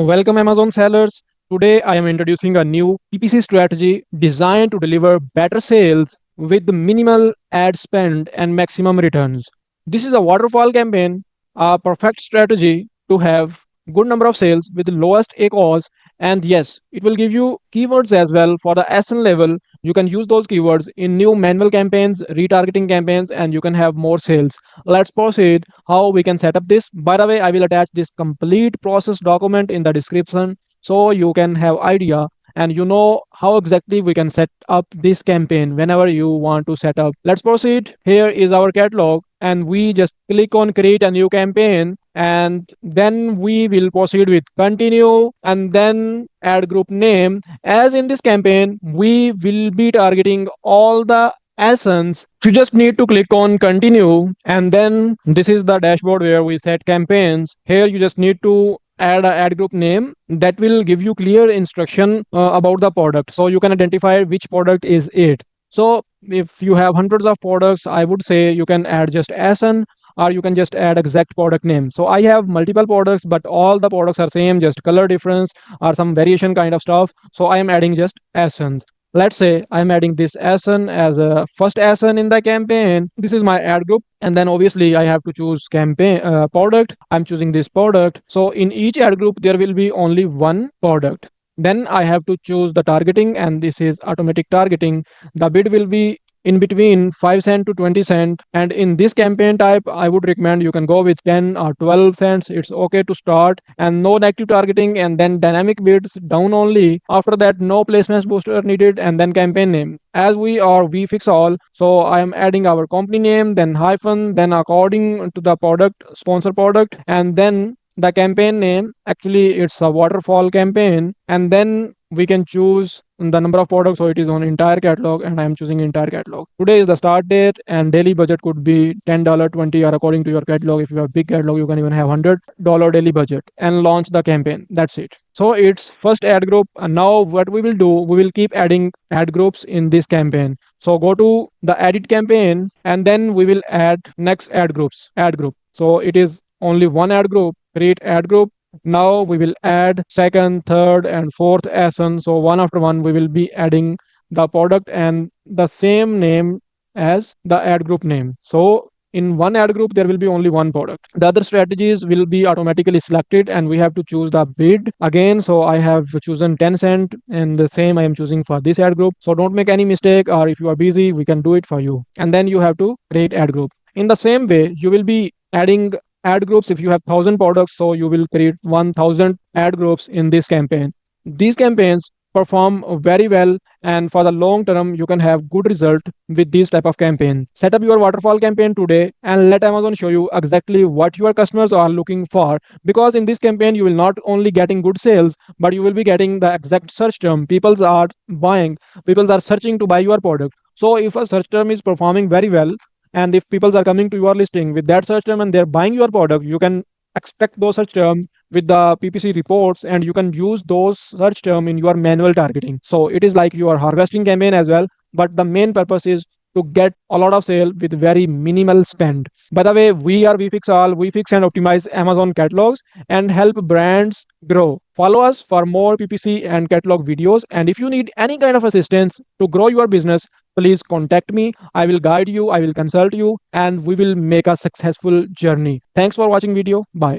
Welcome, Amazon sellers. Today, I am introducing a new PPC strategy designed to deliver better sales with minimal ad spend and maximum returns. This is a waterfall campaign, a perfect strategy to have good number of sales with the lowest ACoS. And yes, it will give you keywords as well for the SN level. You can use those keywords in new manual campaigns, retargeting campaigns, and you can have more sales. Let's proceed how we can set up this. By the way, I will attach this complete process document in the description so you can have idea and you know how exactly we can set up this campaign whenever you want to set up. Let's proceed. Here is our catalog and we just click on create a new campaign, and then we will proceed with continue and then add group name. As in this campaign we will be targeting all the essence. You just need to click on continue, and then this is the dashboard where we set campaigns. Here you just need to add a ad group name that will give you clear instruction about the product, so you can identify which product is it. So if you have hundreds of products, I would say you can add just SN, or you can just add exact product name. So I have multiple products, but all the products are same, just color difference or some variation kind of stuff. So I am adding just SN. Let's say I'm adding this SN as a first SN in the campaign. This is my ad group, and then obviously I have to choose campaign product. I'm choosing this product. So in each ad group there will be only one product. Then I have to choose the targeting, and this is automatic targeting. The bid will be in between 5 cent to 20 cent, and in this campaign type I would recommend you can go with 10 or 12 cents. It's okay to start, and no negative targeting, and then dynamic bids down only. After that, no placements booster needed, and then campaign name. As we fix all, so I am adding our company name, then hyphen, then according to the product, sponsor product, and then the campaign name. Actually it's a waterfall campaign, and then we can choose the number of products, so it is on entire catalog, and I am choosing entire catalog. Today is the start date, and daily budget could be $10, 20, or according to your catalog. If you have big catalog, you can even have $100 daily budget, and launch the campaign. That's it. So it's first ad group, and now what we will do, we will keep adding ad groups in this campaign. So go to the edit campaign, and then we will add next ad group. So it is only one ad group. Create ad group. Now we will add second, third, and fourth SN. So one after one we will be adding the product and the same name as the ad group name. So in one ad group there will be only one product. The other strategies will be automatically selected, and we have to choose the bid again. So I have chosen 10 cent, and the same I am choosing for this ad group. So don't make any mistake, or if you are busy we can do it for you. And then you have to create ad group. In the same way you will be adding ad groups. If you have 1,000 products, so you will create 1,000 ad groups in this campaign. These campaigns perform very well, and for the long term you can have good result with these type of campaign. Set up your waterfall campaign today and let Amazon show you exactly what your customers are looking for, because in this campaign you will not only getting good sales, but you will be getting the exact search term. People are buying, people are searching to buy your product. So if a search term is performing very well, and if people are coming to your listing with that search term and they're buying your product, you can extract those search terms with the PPC reports, and you can use those search term in your manual targeting. So it is like your harvesting campaign as well, but the main purpose is to get a lot of sale with very minimal spend. By the way, we fix all. We fix and optimize Amazon catalogs and help brands grow. Follow us for more PPC and catalog videos, and if you need any kind of assistance to grow your business, please contact me. I will guide you, I will consult you, and we will make a successful journey. Thanks for watching video. Bye.